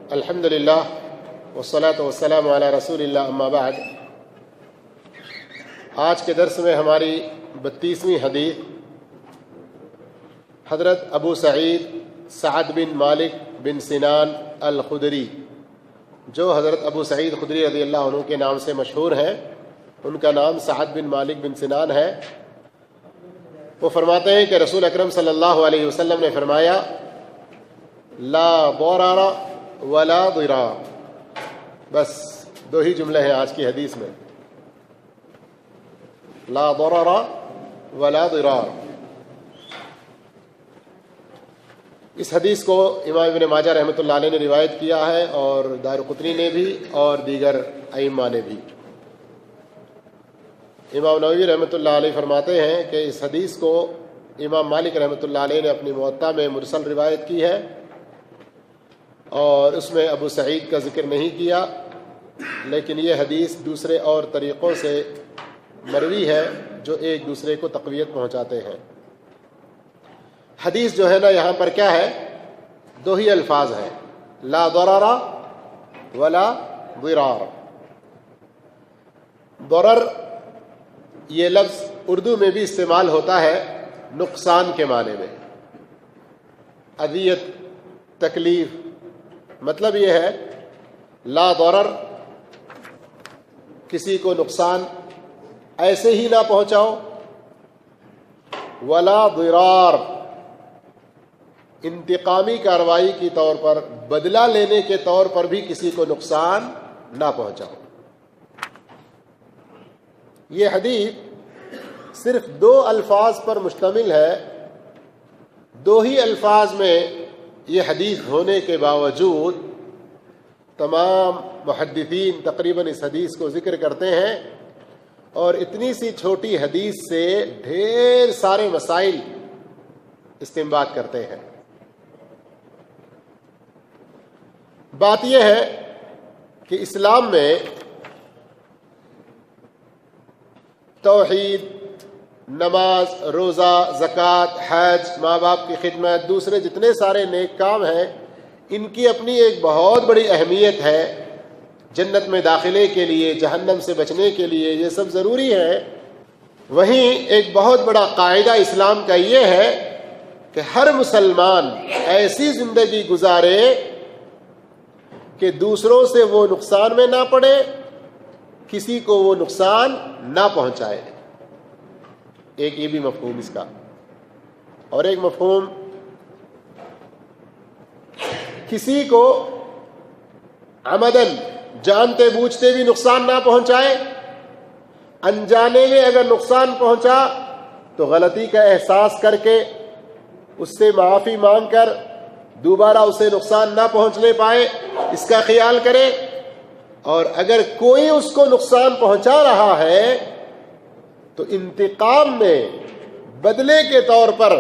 الحمدللہ والصلاۃ والسلام علی رسول اللہ اما بعد۔ آج کے درس میں ہماری 32ویں حدیث حضرت ابو سعید سعد بن مالک بن سنان الخدری، جو حضرت ابو سعید خدری رضی اللہ عنہ کے نام سے مشہور ہیں، ان کا نام سعد بن مالک بن سنان ہے۔ وہ فرماتے ہیں کہ رسول اکرم صلی اللہ علیہ وسلم نے فرمایا، لا ضرر ولا ضرار۔ بس دو ہی جملے ہیں آج کی حدیث میں، لا ضرر ولا ضرار۔ اس حدیث کو امام ابن ماجہ رحمۃ اللہ علیہ نے روایت کیا ہے، اور دارقطنی نے بھی، اور دیگر ائمہ نے بھی۔ امام نووی رحمۃ اللہ علیہ فرماتے ہیں کہ اس حدیث کو امام مالک رحمۃ اللہ علیہ نے اپنی موطا میں مرسل روایت کی ہے، اور اس میں ابو سعید کا ذکر نہیں کیا، لیکن یہ حدیث دوسرے اور طریقوں سے مروی ہے جو ایک دوسرے کو تقویت پہنچاتے ہیں۔ حدیث جو ہے نا، یہاں پر کیا ہے، دو ہی الفاظ ہیں، لا ضرر ولا ضرار۔ ضرر یہ لفظ اردو میں بھی استعمال ہوتا ہے نقصان کے معنی میں، اذیت، تکلیف۔ مطلب یہ ہے، لا ضرر، کسی کو نقصان ایسے ہی نہ پہنچاؤ، ولا ضرار، انتقامی کارروائی کے طور پر، بدلہ لینے کے طور پر بھی کسی کو نقصان نہ پہنچاؤ۔ یہ حدیث صرف دو الفاظ پر مشتمل ہے۔ دو ہی الفاظ میں یہ حدیث ہونے کے باوجود تمام محدثین تقریباً اس حدیث کو ذکر کرتے ہیں، اور اتنی سی چھوٹی حدیث سے ڈھیر سارے مسائل استنباط کرتے ہیں۔ بات یہ ہے کہ اسلام میں توحید، نماز، روزہ، زکوٰۃ، حج، ماں باپ کی خدمت، دوسرے جتنے سارے نیک کام ہیں، ان کی اپنی ایک بہت بڑی اہمیت ہے۔ جنت میں داخلے کے لیے، جہنم سے بچنے کے لیے یہ سب ضروری ہے۔ وہیں ایک بہت بڑا قاعدہ اسلام کا یہ ہے کہ ہر مسلمان ایسی زندگی گزارے کہ دوسروں سے وہ نقصان میں نہ پڑے، کسی کو وہ نقصان نہ پہنچائے۔ ایک یہ بھی مفہوم اس کا، اور ایک مفہوم، کسی کو عمدن، جانتے بوجھتے بھی نقصان نہ پہنچائے، انجانے میں اگر نقصان پہنچا تو غلطی کا احساس کر کے اس سے معافی مانگ کر دوبارہ اسے نقصان نہ پہنچنے پائے، اس کا خیال کرے۔ اور اگر کوئی اس کو نقصان پہنچا رہا ہے تو انتقام میں، بدلے کے طور پر،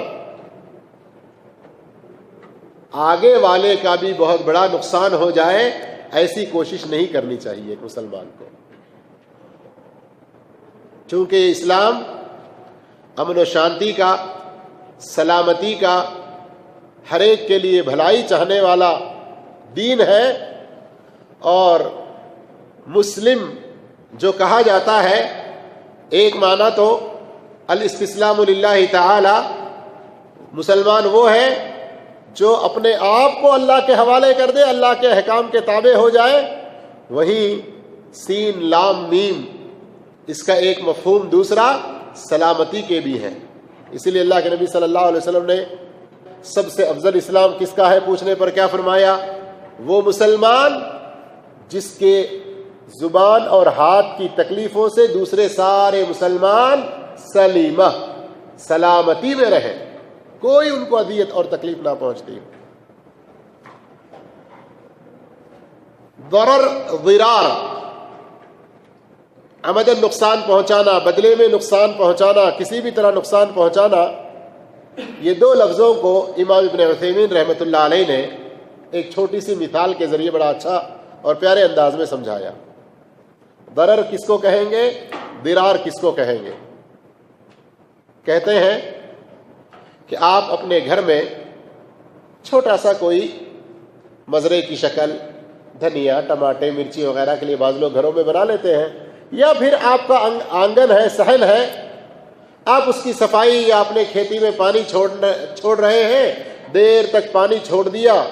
آگے والے کا بھی بہت بڑا نقصان ہو جائے، ایسی کوشش نہیں کرنی چاہیے ایک مسلمان کو۔ چونکہ اسلام امن و شانتی کا، سلامتی کا، ہر ایک کے لیے بھلائی چاہنے والا دین ہے، اور مسلم جو کہا جاتا ہے، ایک معنی تو الاستسلام للہ تعالی، مسلمان وہ ہے جو اپنے آپ کو اللہ کے حوالے کر دے، اللہ کے احکام کے تابع ہو جائے۔ وہیں سین لام میم، اس کا ایک مفہوم دوسرا سلامتی کے بھی ہے۔ اسی لیے اللہ کے نبی صلی اللہ علیہ وسلم نے سب سے افضل اسلام کس کا ہے پوچھنے پر کیا فرمایا؟ وہ مسلمان جس کے زبان اور ہاتھ کی تکلیفوں سے دوسرے سارے مسلمان سلیمہ، سلامتی میں رہے، کوئی ان کو اذیت اور تکلیف نہ پہنچتی۔ ضرر، ضرار، عمدن نقصان پہنچانا، بدلے میں نقصان پہنچانا، کسی بھی طرح نقصان پہنچانا، یہ دو لفظوں کو امام ابن عثیمین رحمۃ اللہ علیہ نے ایک چھوٹی سی مثال کے ذریعے بڑا اچھا اور پیارے انداز میں سمجھایا۔ ضرر کس کو کہیں گے، ضرار کس کو کہیں گے؟ کہتے ہیں کہ آپ اپنے گھر میں چھوٹا سا کوئی مزرعے کی شکل دھنیا، ٹماٹے، مرچی وغیرہ کے لیے بعض لوگ گھروں میں بنا لیتے ہیں، یا پھر آپ کا آنگن ہے، صحن ہے، آپ اس کی صفائی یا اپنے کھیتی میں پانی چھوڑ رہے ہیں، دیر تک پانی چھوڑ دیا،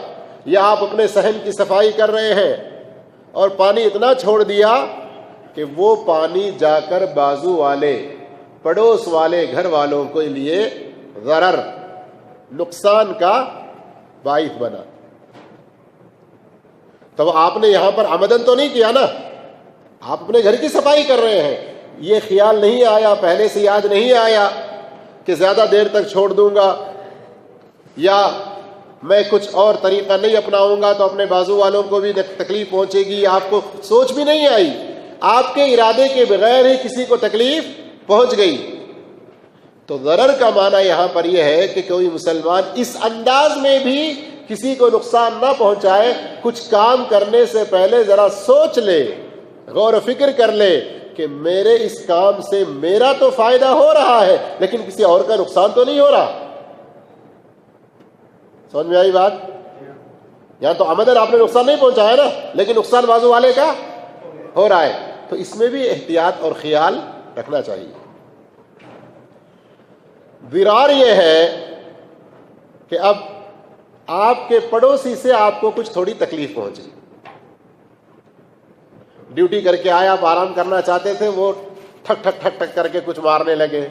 یا آپ اپنے صحن کی صفائی کر رہے ہیں اور پانی اتنا چھوڑ دیا کہ وہ پانی جا کر بازو والے، پڑوس والے گھر والوں کے لیے ضرر، نقصان کا باعث بنا، تو آپ نے یہاں پر عمدن تو نہیں کیا نا، آپ اپنے گھر کی صفائی کر رہے ہیں، یہ خیال نہیں آیا، پہلے سے یاد نہیں آیا کہ زیادہ دیر تک چھوڑ دوں گا یا میں کچھ اور طریقہ نہیں اپناؤں گا تو اپنے بازو والوں کو بھی تکلیف پہنچے گی، آپ کو سوچ بھی نہیں آئی، آپ کے ارادے کے بغیر ہی کسی کو تکلیف پہنچ گئی۔ تو ضرر کا معنی یہاں پر یہ ہے کہ کوئی مسلمان اس انداز میں بھی کسی کو نقصان نہ پہنچائے، کچھ کام کرنے سے پہلے ذرا سوچ لے، غور و فکر کر لے کہ میرے اس کام سے میرا تو فائدہ ہو رہا ہے لیکن کسی اور کا نقصان تو نہیں ہو رہا۔ سمجھ میں آئی بات؟ یہاں تو عمدن آپ نے نقصان نہیں پہنچایا نا، لیکن نقصان بازو والے کا ہو رہا ہے، تو اس میں بھی احتیاط اور خیال رکھنا چاہیے۔ ضرار یہ ہے کہ اب آپ کے پڑوسی سے آپ کو کچھ تھوڑی تکلیف پہنچی، ڈیوٹی کر کے آئے، آپ آرام کرنا چاہتے تھے، وہ ٹھک ٹھک ٹھک ٹھک کر کے کچھ مارنے لگے،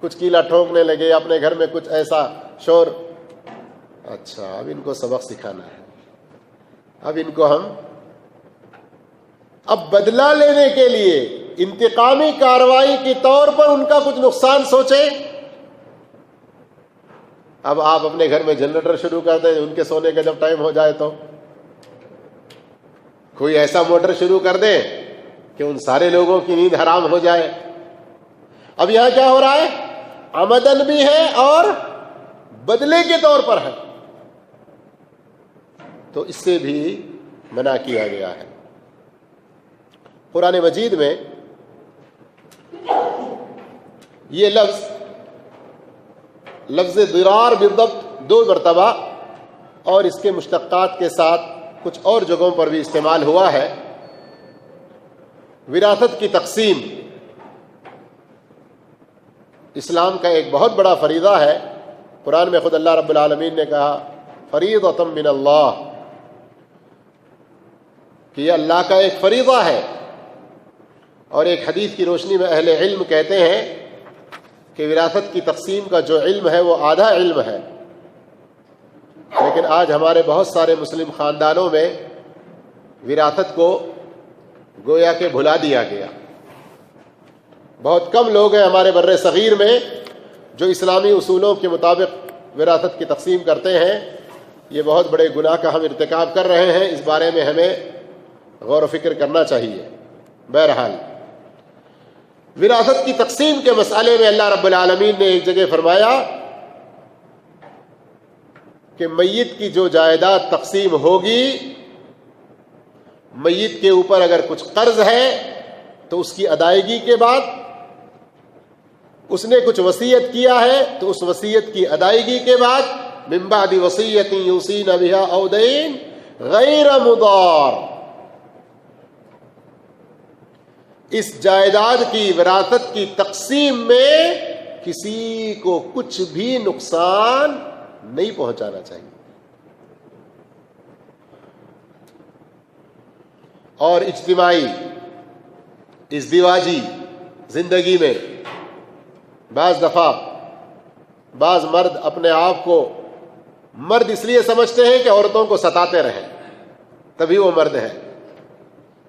کچھ کیلا ٹھوکنے لگے، اپنے گھر میں کچھ ایسا شور، اچھا اب ان کو سبق سکھانا ہے، اب ان کو ہم اب بدلہ لینے کے لیے انتقامی کارروائی کے طور پر ان کا کچھ نقصان سوچیں۔ اب آپ اپنے گھر میں جنریٹر شروع کر دیں، ان کے سونے کا جب ٹائم ہو جائے تو کوئی ایسا موٹر شروع کر دیں کہ ان سارے لوگوں کی نیند حرام ہو جائے۔ اب یہاں کیا ہو رہا ہے؟ عمدن بھی ہے اور بدلے کے طور پر ہے، تو اس سے بھی منع کیا گیا ہے۔ قرآن مجید میں یہ لفظ ضرار بالضبط 2 مرتبہ اور اس کے مشتقات کے ساتھ کچھ اور جگہوں پر بھی استعمال ہوا ہے۔ وراثت کی تقسیم اسلام کا ایک بہت بڑا فریضہ ہے۔ قرآن میں خود اللہ رب العالمین نے کہا فریضۃ من اللہ، کہ یہ اللہ کا ایک فریضہ ہے، اور ایک حدیث کی روشنی میں اہل علم کہتے ہیں کہ وراثت کی تقسیم کا جو علم ہے وہ آدھا علم ہے، لیکن آج ہمارے بہت سارے مسلم خاندانوں میں وراثت کو گویا کہ بھلا دیا گیا۔ بہت کم لوگ ہیں ہمارے بر صغیر میں جو اسلامی اصولوں کے مطابق وراثت کی تقسیم کرتے ہیں۔ یہ بہت بڑے گناہ کا ہم ارتکاب کر رہے ہیں، اس بارے میں ہمیں غور و فکر کرنا چاہیے۔ بہرحال وراثت کی تقسیم کے مسئلے میں اللہ رب العالمین نے ایک جگہ فرمایا کہ میت کی جو جائیداد تقسیم ہوگی، میت کے اوپر اگر کچھ قرض ہے تو اس کی ادائیگی کے بعد، اس نے کچھ وصیت کیا ہے تو اس وصیت کی ادائیگی کے بعد، من بعد وصیۃ یوصین بها او دین غیر مضار، اس جائیداد کی وراثت کی تقسیم میں کسی کو کچھ بھی نقصان نہیں پہنچانا چاہیے۔ اور اجتماعی ازدواجی زندگی میں بعض دفعہ بعض مرد اپنے آپ کو مرد اس لیے سمجھتے ہیں کہ عورتوں کو ستاتے رہیں، تبھی وہ مرد ہیں۔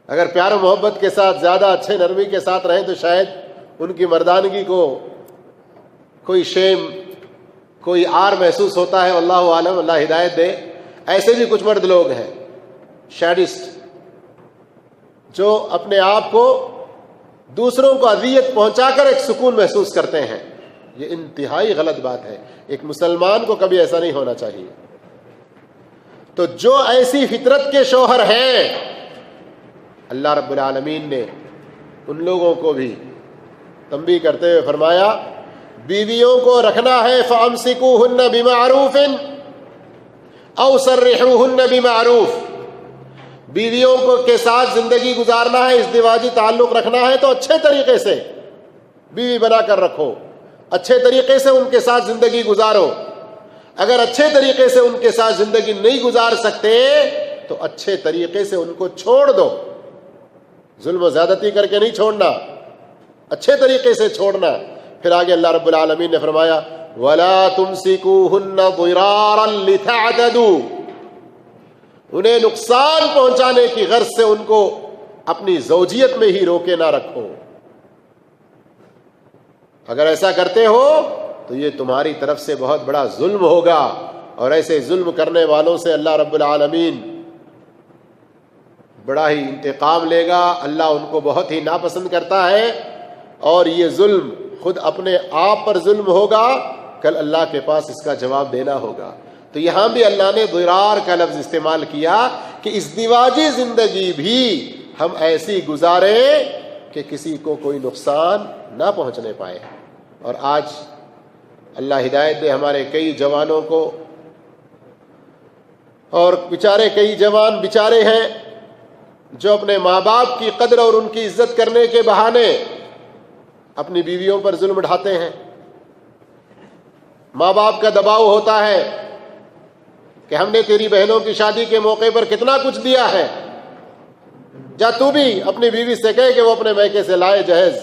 اگر پیار و محبت کے ساتھ، زیادہ اچھے نرمی کے ساتھ رہیں تو شاید ان کی مردانگی کو کوئی شیم، کوئی آر محسوس ہوتا ہے، اللہ عالم، اللہ ہدایت دے۔ ایسے بھی کچھ مرد لوگ ہیں شیڈسٹ، جو اپنے آپ کو دوسروں کو اذیت پہنچا کر ایک سکون محسوس کرتے ہیں۔ یہ انتہائی غلط بات ہے، ایک مسلمان کو کبھی ایسا نہیں ہونا چاہیے۔ تو جو ایسی فطرت کے شوہر ہیں، اللہ رب العالمین نے ان لوگوں کو بھی تنبیہ کرتے ہوئے فرمایا بیویوں کو رکھنا ہے فَأَمْسِكُوهُنَّ بِمَعْرُوفٍ أَوْ سَرِّحُوهُنَّ بِمَعْرُوف، بیویوں کو کے ساتھ زندگی گزارنا ہے، ازدواجی تعلق رکھنا ہے تو اچھے طریقے سے بیوی بنا کر رکھو، اچھے طریقے سے ان کے ساتھ زندگی گزارو۔ اگر اچھے طریقے سے ان کے ساتھ زندگی نہیں گزار سکتے تو اچھے طریقے سے ان کو چھوڑ دو، ظلم و زیادتی کر کے نہیں چھوڑنا، اچھے طریقے سے چھوڑنا۔ پھر آگے اللہ رب العالمین نے فرمایا وَلَا تُمْسِكُوهُنَّ ضِرَارًا لِتَعْتَدُوا، انہیں نقصان پہنچانے کی غرض سے ان کو اپنی زوجیت میں ہی روکے نہ رکھو، اگر ایسا کرتے ہو تو یہ تمہاری طرف سے بہت بڑا ظلم ہوگا، اور ایسے ظلم کرنے والوں سے اللہ رب العالمین بڑا ہی انتقام لے گا۔ اللہ ان کو بہت ہی ناپسند کرتا ہے، اور یہ ظلم خود اپنے آپ پر ظلم ہوگا، کل اللہ کے پاس اس کا جواب دینا ہوگا۔ تو یہاں بھی اللہ نے ضرار کا لفظ استعمال کیا کہ ازدواجی زندگی بھی ہم ایسی گزاریں کہ کسی کو کوئی نقصان نہ پہنچنے پائے۔ اور آج اللہ ہدایت دے ہمارے کئی جوانوں کو، اور بیچارے کئی جوان بیچارے ہیں جو اپنے ماں باپ کی قدر اور ان کی عزت کرنے کے بہانے اپنی بیویوں پر ظلم ڈھاتے ہیں۔ ماں باپ کا دباؤ ہوتا ہے کہ ہم نے تیری بہنوں کی شادی کے موقع پر کتنا کچھ دیا ہے، جا تو بھی اپنی بیوی سے کہے کہ وہ اپنے میکے سے لائے جہیز۔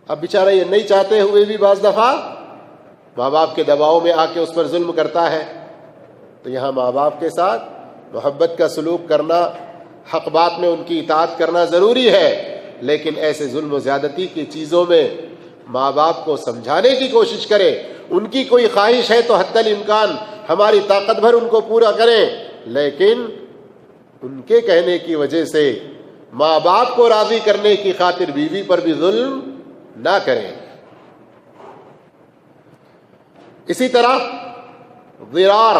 اب بیچارہ یہ نہیں چاہتے ہوئے بھی بعض دفعہ ماں باپ کے دباؤ میں آ کے اس پر ظلم کرتا ہے۔ تو یہاں ماں باپ کے ساتھ محبت کا سلوک کرنا، حق بات میں ان کی اطاعت کرنا ضروری ہے، لیکن ایسے ظلم و زیادتی کی چیزوں میں ماں باپ کو سمجھانے کی کوشش کرے۔ ان کی کوئی خواہش ہے تو حتی الامکان ہماری طاقت بھر ان کو پورا کریں، لیکن ان کے کہنے کی وجہ سے ماں باپ کو راضی کرنے کی خاطر بیوی پر بھی ظلم نہ کریں۔ اسی طرح ضرار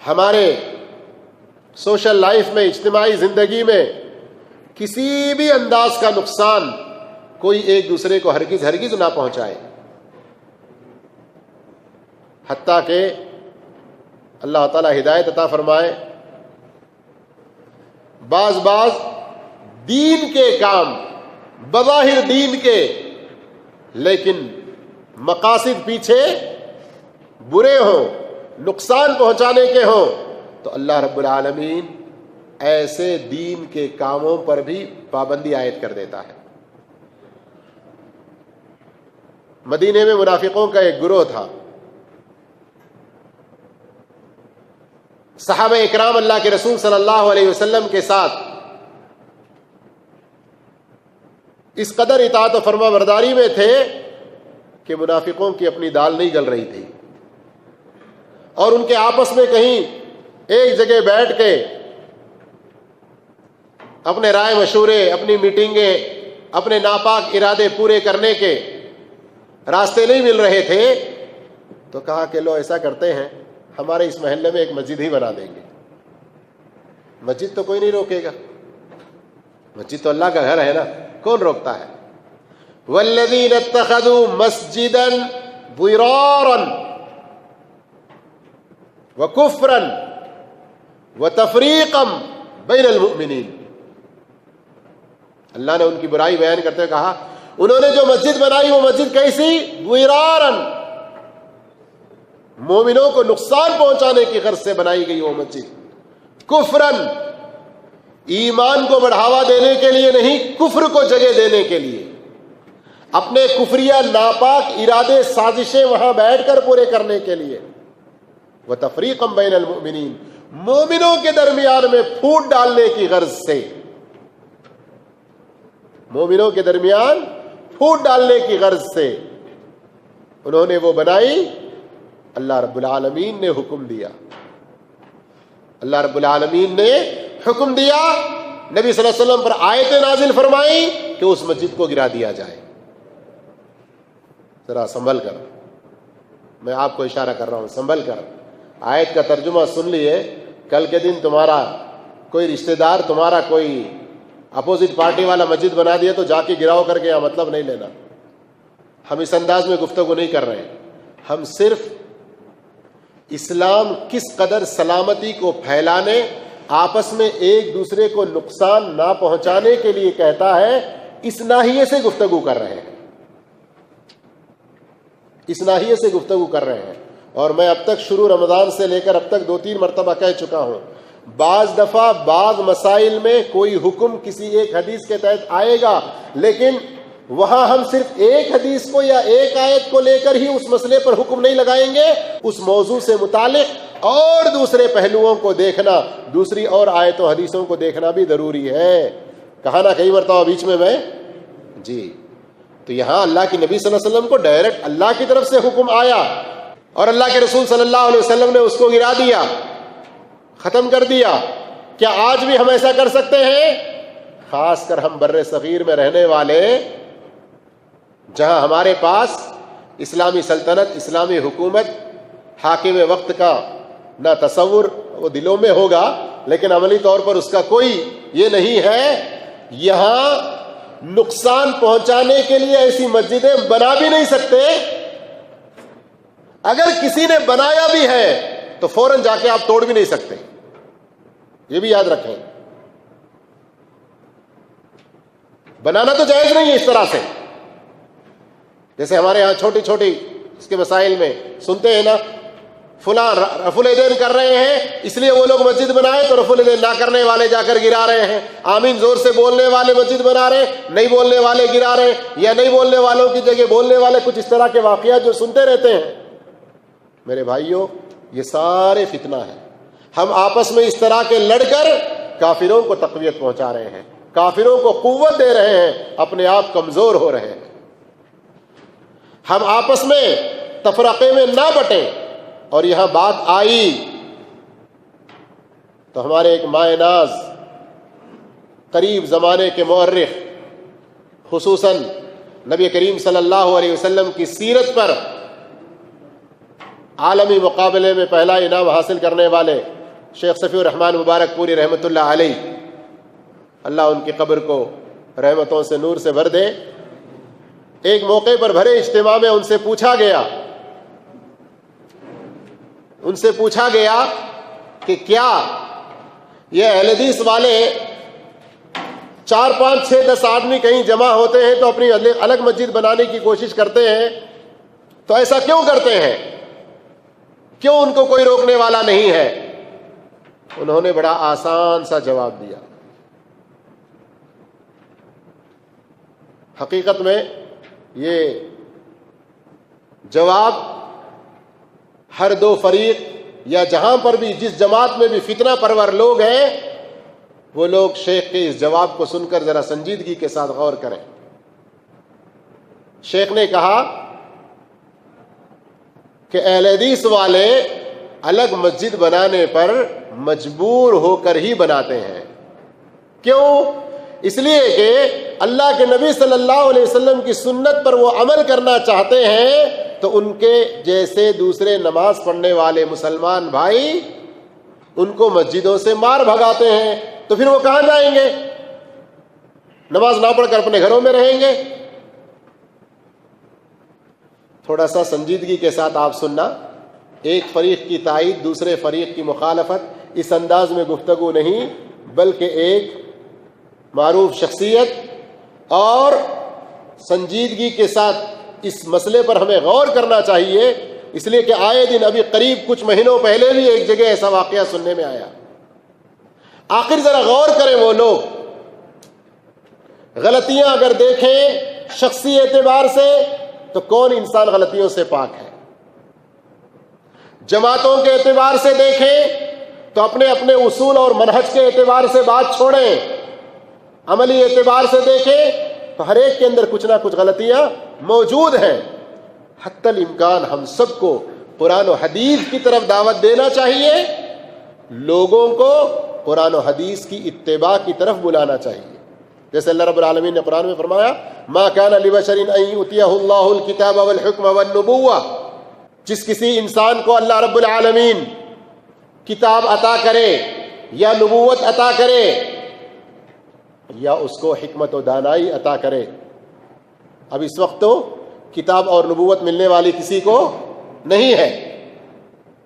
ہمارے سوشل لائف میں، اجتماعی زندگی میں کسی بھی انداز کا نقصان کوئی ایک دوسرے کو ہرگز نہ پہنچائے، حتیٰ کہ اللہ تعالی ہدایت عطا فرمائے۔ بعض دین کے کام، بظاہر دین کے، لیکن مقاصد پیچھے برے ہوں، نقصان پہنچانے کے ہوں، تو اللہ رب العالمین ایسے دین کے کاموں پر بھی پابندی عائد کر دیتا ہے۔ مدینے میں منافقوں کا ایک گروہ تھا، صحابہ اکرام اللہ کے رسول صلی اللہ علیہ وسلم کے ساتھ اس قدر اطاعت و فرما برداری میں تھے کہ منافقوں کی اپنی دال نہیں گل رہی تھی، اور ان کے آپس میں کہیں ایک جگہ بیٹھ کے اپنے رائے مشورے، اپنی میٹنگیں، اپنے ناپاک ارادے پورے کرنے کے راستے نہیں مل رہے تھے، تو کہا کہ لو ایسا کرتے ہیں، ہمارے اس محلے میں ایک مسجد ہی بنا دیں گے۔ مسجد تو کوئی نہیں روکے گا، مسجد تو اللہ کا گھر ہے نا، کون روکتا ہے؟ والذین اتخذوا مسجدا ضرارا وکفرا وتفریقا بین المؤمنین۔ اللہ نے ان کی برائی بیان کرتے ہوئے کہا انہوں نے جو مسجد بنائی وہ مسجد کیسی؟ ضرارا، مومنوں کو نقصان پہنچانے کی غرض سے بنائی گئی وہ مسجد، کفرن، ایمان کو بڑھاوا دینے کے لیے نہیں، کفر کو جگہ دینے کے لیے، اپنے کفریہ ناپاک ارادے سازشیں وہاں بیٹھ کر پورے کرنے کے لیے، وتفریقا بین المؤمنین، مومنوں کے درمیان میں پھوٹ ڈالنے کی غرض سے، مومنوں کے درمیان پھوٹ ڈالنے کی غرض سے انہوں نے وہ بنائی۔ اللہ رب العالمین نے حکم دیا، اللہ رب العالمین نے حکم دیا، نبی صلی اللہ علیہ وسلم پر آیتیں نازل فرمائی کہ اس مسجد کو گرا دیا جائے۔ ذرا سنبھل کر، میں آپ کو اشارہ کر رہا ہوں، سنبھل کر آیت کا ترجمہ سن لیے، کل کے دن تمہارا کوئی رشتہ دار، تمہارا کوئی اپوزٹ پارٹی والا مسجد بنا دیا تو جا کے گراؤ کر کے یہاں مطلب نہیں لینا۔ ہم اس انداز میں گفتگو نہیں کر رہے ہیں، ہم صرف اسلام کس قدر سلامتی کو پھیلانے، آپس میں ایک دوسرے کو نقصان نہ پہنچانے کے لیے کہتا ہے، اس ناحیے سے گفتگو کر رہے ہیں، اس ناحیے سے گفتگو کر رہے ہیں۔ اور میں اب تک شروع رمضان سے لے کر اب تک 2-3 مرتبہ کہہ چکا ہوں، بعض دفعہ بعض مسائل میں کوئی حکم کسی ایک حدیث کے تحت آئے گا، لیکن وہاں ہم صرف ایک حدیث کو یا ایک آیت کو لے کر ہی اس مسئلے پر حکم نہیں لگائیں گے، اس موضوع سے متعلق اور دوسرے پہلوؤں کو دیکھنا، دوسری اور آیت و حدیثوں کو دیکھنا بھی ضروری ہے۔ کہا نا کئی مرتبہ بیچ میں جی، تو یہاں اللہ کے نبی صلی اللہ علیہ وسلم کو ڈائریکٹ اللہ کی طرف سے حکم آیا اور اللہ کے رسول صلی اللہ علیہ وسلم نے اس کو گرا دیا، ختم کر دیا۔ کیا آج بھی ہم ایسا کر سکتے ہیں؟ خاص کر ہم بر صغیر میں رہنے والے، جہاں ہمارے پاس اسلامی سلطنت، اسلامی حکومت، حاکم وقت کا نہ تصور وہ دلوں میں ہوگا لیکن عملی طور پر اس کا کوئی یہ نہیں ہے، یہاں نقصان پہنچانے کے لیے ایسی مسجدیں بنا بھی نہیں سکتے۔ اگر کسی نے بنایا بھی ہے تو فوراً جا کے آپ توڑ بھی نہیں سکتے، یہ بھی یاد رکھیں۔ بنانا تو جائز نہیں ہے اس طرح سے، جیسے ہمارے ہاں چھوٹی چھوٹی اس کے مسائل میں سنتے ہیں نا، فلاں رفع الیدین کر رہے ہیں اس لیے وہ لوگ مسجد بنائے تو رفع الیدین نہ کرنے والے جا کر گرا رہے ہیں، آمین زور سے بولنے والے مسجد بنا رہے ہیں، نہیں بولنے والے گرا رہے ہیں، یا نہیں بولنے والوں کی جگہ بولنے والے، کچھ اس طرح کے واقعات جو سنتے رہتے ہیں۔ میرے بھائیوں، یہ سارے فتنہ ہیں، ہم آپس میں اس طرح کے لڑ کر کافروں کو تقویت پہنچا رہے ہیں، کافروں کو قوت دے رہے ہیں، اپنے آپ کمزور ہو رہے ہیں۔ ہم آپس میں تفرقے میں نہ بٹیں، اور یہاں بات آئی تو ہمارے ایک مائے ناز قریب زمانے کے مورخ، خصوصاً نبی کریم صلی اللہ علیہ وسلم کی سیرت پر عالمی مقابلے میں پہلا انعام حاصل کرنے والے شیخ صفی الرحمن مبارک پوری رحمۃ اللہ علیہ، اللہ ان کی قبر کو رحمتوں سے نور سے بھر دے، ایک موقع پر بھرے اجتماع میں ان سے پوچھا گیا کہ کیا یہ اہل حدیث والے 4, 5, 6, 10 آدمی کہیں جمع ہوتے ہیں تو اپنی الگ مسجد بنانے کی کوشش کرتے ہیں، تو ایسا کیوں کرتے ہیں؟ کیوں ان کو کوئی روکنے والا نہیں ہے؟ انہوں نے بڑا آسان سا جواب دیا۔ حقیقت میں یہ جواب ہر دو فریق یا جہاں پر بھی جس جماعت میں بھی فتنہ پرور لوگ ہیں، وہ لوگ شیخ کے اس جواب کو سن کر ذرا سنجیدگی کے ساتھ غور کریں۔ شیخ نے کہا کہ اہل حدیث والے الگ مسجد بنانے پر مجبور ہو کر ہی بناتے ہیں۔ کیوں؟ اس لیے کہ اللہ کے نبی صلی اللہ علیہ وسلم کی سنت پر وہ عمل کرنا چاہتے ہیں، تو ان کے جیسے دوسرے نماز پڑھنے والے مسلمان بھائی ان کو مسجدوں سے مار بھگاتے ہیں، تو پھر وہ کہاں جائیں گے؟ نماز نہ پڑھ کر اپنے گھروں میں رہیں گے۔ تھوڑا سا سنجیدگی کے ساتھ آپ سننا، ایک فریق کی تائید دوسرے فریق کی مخالفت، اس انداز میں گفتگو نہیں، بلکہ ایک معروف شخصیت اور سنجیدگی کے ساتھ اس مسئلے پر ہمیں غور کرنا چاہیے، اس لیے کہ آئے دن ابھی قریب کچھ مہینوں پہلے بھی ایک جگہ ایسا واقعہ سننے میں آیا۔ آخر ذرا غور کریں، وہ لوگ غلطیاں اگر دیکھیں شخصی اعتبار سے تو کون انسان غلطیوں سے پاک ہے؟ جماعتوں کے اعتبار سے دیکھیں تو اپنے اپنے اصول اور منہج کے اعتبار سے بات چھوڑیں، عملی اعتبار سے دیکھیں تو ہر ایک کے اندر کچھ نہ کچھ غلطیاں موجود ہیں۔ حتی الامکان ہم سب کو قرآن و حدیث کی طرف دعوت دینا چاہیے، لوگوں کو قرآن و حدیث کی اتباع کی طرف بلانا چاہیے۔ جیسے اللہ رب العالمین نے قرآن میں فرمایا، ما کان لبشر ان یؤتیہ اللہ الکتاب والحکم والنبوہ، جس کسی انسان کو اللہ رب العالمین کتاب عطا کرے یا نبوت عطا کرے یا اس کو حکمت و دانائی عطا کرے۔ اب اس وقت تو کتاب اور نبوت ملنے والی کسی کو نہیں ہے،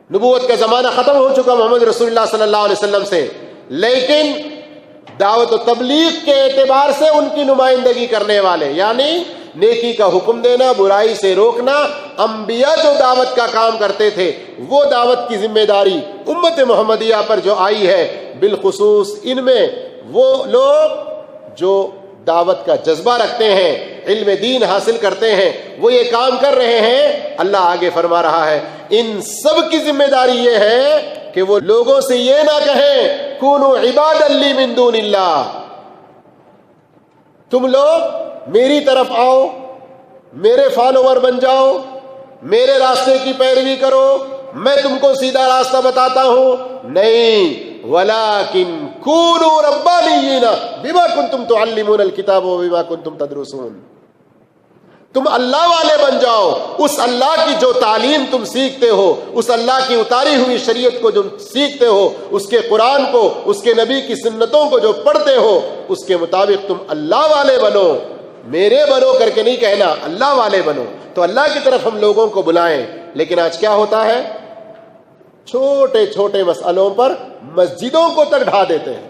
نبوت کا زمانہ ختم ہو چکا محمد رسول اللہ صلی اللہ علیہ وسلم سے، لیکن دعوت و تبلیغ کے اعتبار سے ان کی نمائندگی کرنے والے، یعنی نیکی کا حکم دینا، برائی سے روکنا، انبیاء جو دعوت کا کام کرتے تھے وہ دعوت کی ذمہ داری امت محمدیہ پر جو آئی ہے، بالخصوص ان میں وہ لوگ جو دعوت کا جذبہ رکھتے ہیں، علم دین حاصل کرتے ہیں، وہ یہ کام کر رہے ہیں۔ اللہ آگے فرما رہا ہے ان سب کی ذمہ داری یہ ہے کہ وہ لوگوں سے یہ نہ کہیں کونوا عبادا لی من دون اللہ، تم لوگ میری طرف آؤ، میرے فالوور بن جاؤ، میرے راستے کی پیروی کرو، میں تم کو سیدھا راستہ بتاتا ہوں۔ نہیں، ولیکن کونوا ربانیین بما کنتم تعلمون الکتاب وبما کنتم تدرسون، تم اللہ والے بن جاؤ، اس اللہ کی جو تعلیم تم سیکھتے ہو، اس اللہ کی اتاری ہوئی شریعت کو جو سیکھتے ہو، اس کے قرآن کو، اس کے نبی کی سنتوں کو جو پڑھتے ہو، اس کے مطابق تم اللہ والے بنو، میرے بنو کر کے نہیں کہنا، اللہ والے بنو۔ تو اللہ کی طرف ہم لوگوں کو بلائیں، لیکن آج کیا ہوتا ہے، چھوٹے چھوٹے مسئلوں پر مسجدوں کو تک ڈھا دیتے ہیں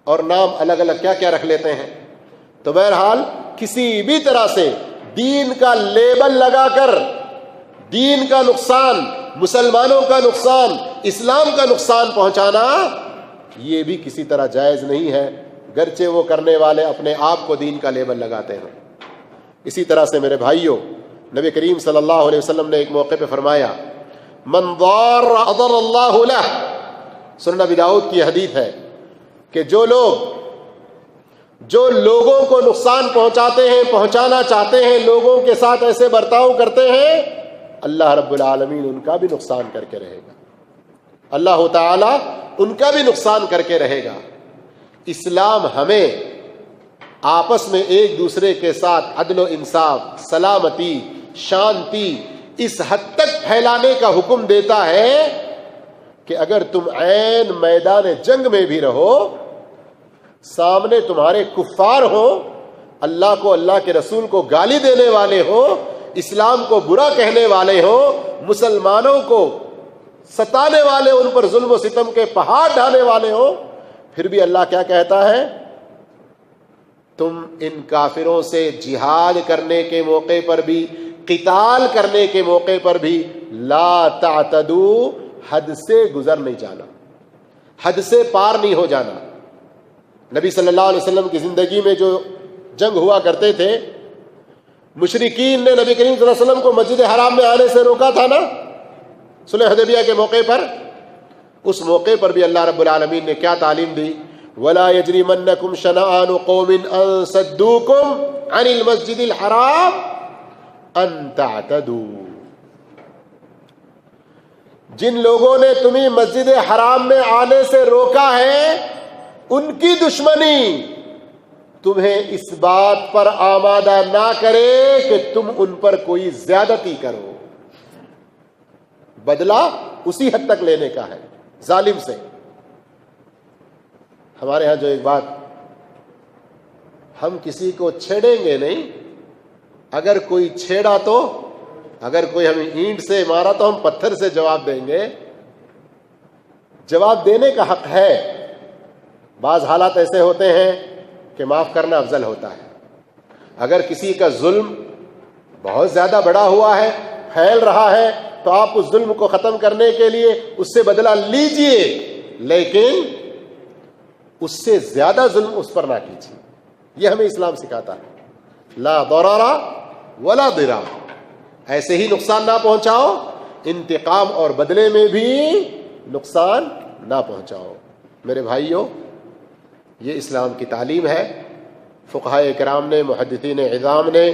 اور نام الگ الگ کیا کیا رکھ لیتے ہیں۔ تو بہرحال کسی بھی طرح سے دین کا لیبل لگا کر دین کا نقصان، مسلمانوں کا نقصان، اسلام کا نقصان پہنچانا یہ بھی کسی طرح جائز نہیں ہے، گرچہ وہ کرنے والے اپنے آپ کو دین کا لیبل لگاتے ہیں۔ اسی طرح سے میرے بھائیوں، نبی کریم صلی اللہ علیہ وسلم نے ایک موقع پہ فرمایا من ضار اضر اللہ لہ، سنن ابی داؤد کی حدیث ہے کہ جو لوگوں کو نقصان پہنچاتے ہیں، پہنچانا چاہتے ہیں، لوگوں کے ساتھ ایسے برتاؤ کرتے ہیں، اللہ رب العالمین ان کا بھی نقصان کر کے رہے گا، اللہ تعالی ان کا بھی نقصان کر کے رہے گا۔ اسلام ہمیں آپس میں ایک دوسرے کے ساتھ عدل و انصاف، سلامتی، شانتی اس حد تک پھیلانے کا حکم دیتا ہے کہ اگر تم عین میدان جنگ میں بھی رہو، سامنے تمہارے کفار ہو، اللہ کو، اللہ کے رسول کو گالی دینے والے ہو، اسلام کو برا کہنے والے ہو، مسلمانوں کو ستانے والے، ان پر ظلم و ستم کے پہاڑ ڈھانے والے ہو، پھر بھی اللہ کیا کہتا ہے، تم ان کافروں سے جہاد کرنے کے موقع پر بھی، قتال کرنے کے موقع پر بھی لا تعتدوا، حد سے گزر نہیں جانا، حد سے پار نہیں ہو جانا۔ نبی صلی اللہ علیہ وسلم کی زندگی میں جو جنگ ہوا کرتے تھے، مشرکین نے نبی کریم صلی اللہ علیہ وسلم کو مسجد حرام میں آنے سے روکا تھا نا صلح حدیبیہ کے موقع پر، اس موقع پر بھی اللہ رب العالمین نے کیا تعلیم دی، وَلَا يَجْرِمَنَّكُمْ شَنَآنُ قَوْمٍ أَن صَدُّوكُمْ عَنِ الْمَسْجِدِ الْحَرَامِ أَن تَعْتَدُوا، جن لوگوں نے تمہیں مسجد حرام میں آنے سے روکا ہے، ان کی دشمنی تمہیں اس بات پر آمادہ نہ کرے کہ تم ان پر کوئی زیادتی کرو، بدلہ اسی حد تک لینے کا ہے ظالم سے۔ ہمارے ہاں جو ایک بات، ہم کسی کو چھیڑیں گے نہیں، اگر کوئی چھیڑا تو، اگر کوئی ہمیں اینٹ سے مارا تو ہم پتھر سے جواب دیں گے، جواب دینے کا حق ہے۔ بعض حالات ایسے ہوتے ہیں کہ معاف کرنا افضل ہوتا ہے۔ اگر کسی کا ظلم بہت زیادہ بڑا ہوا ہے، پھیل رہا ہے، تو آپ اس ظلم کو ختم کرنے کے لیے اس سے بدلہ لیجئے، لیکن اس سے زیادہ ظلم اس پر نہ کیجیے۔ یہ ہمیں اسلام سکھاتا ہے، لا ضرر ولا ضرار، ایسے ہی نقصان نہ پہنچاؤ، انتقام اور بدلے میں بھی نقصان نہ پہنچاؤ۔ میرے بھائیوں، یہ اسلام کی تعلیم ہے۔ فقہائے کرام نے، محدثین عظام نے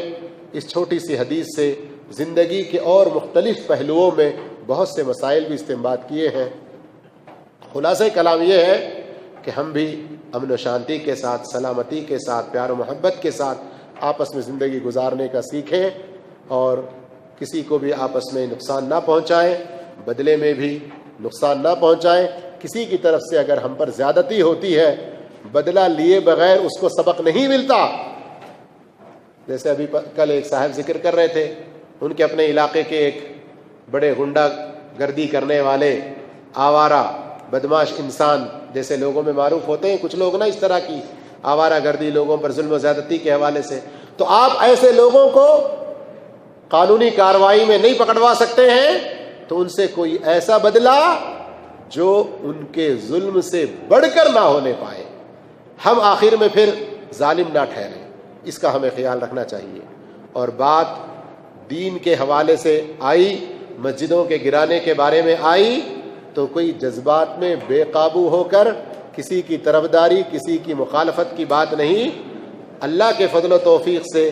اس چھوٹی سی حدیث سے زندگی کے اور مختلف پہلوؤں میں بہت سے مسائل بھی استنباط کیے ہیں۔ خلاصہ کلام یہ ہے کہ ہم بھی امن و شانتی کے ساتھ، سلامتی کے ساتھ، پیار و محبت کے ساتھ آپس میں زندگی گزارنے کا سیکھیں، اور کسی کو بھی آپس میں نقصان نہ پہنچائیں، بدلے میں بھی نقصان نہ پہنچائیں۔ کسی کی طرف سے اگر ہم پر زیادتی ہوتی ہے، بدلہ لیے بغیر اس کو سبق نہیں ملتا۔ جیسے ابھی کل ایک صاحب ذکر کر رہے تھے، ان کے اپنے علاقے کے ایک بڑے غنڈہ گردی کرنے والے آوارہ بدماش انسان جیسے لوگوں میں معروف ہوتے ہیں کچھ لوگ نا اس طرح کی آوارہ گردی لوگوں پر ظلم و زیادتی کے حوالے سے، تو آپ ایسے لوگوں کو قانونی کارروائی میں نہیں پکڑوا سکتے ہیں تو ان سے کوئی ایسا بدلہ جو ان کے ظلم سے بڑھ کر نہ ہونے پائے، ہم آخر میں پھر ظالم نہ ٹھہریں، اس کا ہمیں خیال رکھنا چاہیے۔ اور بات دین کے حوالے سے آئی، مسجدوں کے گرانے کے بارے میں آئی، تو کوئی جذبات میں بے قابو ہو کر کسی کی طرفداری کسی کی مخالفت کی بات نہیں۔ اللہ کے فضل و توفیق سے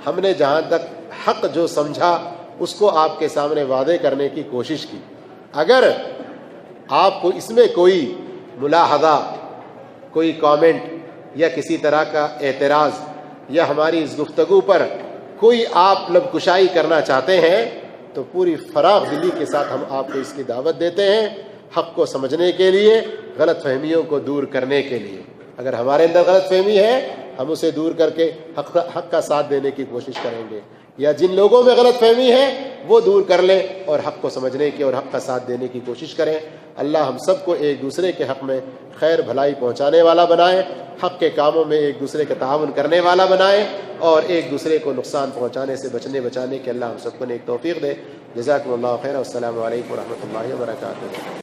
ہم نے جہاں تک حق جو سمجھا اس کو آپ کے سامنے واضح کرنے کی کوشش کی۔ اگر آپ کو اس میں کوئی ملاحظہ، کوئی کامنٹ یا کسی طرح کا اعتراض یا ہماری اس گفتگو پر کوئی آپ لب کشائی کرنا چاہتے ہیں تو پوری فراغ دلی کے ساتھ ہم آپ کو اس کی دعوت دیتے ہیں، حق کو سمجھنے کے لیے، غلط فہمیوں کو دور کرنے کے لیے۔ اگر ہمارے اندر غلط فہمی ہے ہم اسے دور کر کے حق کا ساتھ دینے کی کوشش کریں گے، یا جن لوگوں میں غلط فہمی ہے وہ دور کر لیں اور حق کو سمجھنے کی اور حق کا ساتھ دینے کی کوشش کریں۔ اللہ ہم سب کو ایک دوسرے کے حق میں خیر بھلائی پہنچانے والا بنائے، حق کے کاموں میں ایک دوسرے کا تعاون کرنے والا بنائے، اور ایک دوسرے کو نقصان پہنچانے سے بچانے کے اللہ ہم سب کو نیک توفیق دے۔ جزاکم اللہ خیر، والسلام علیکم ورحمۃ اللہ وبرکاتہ۔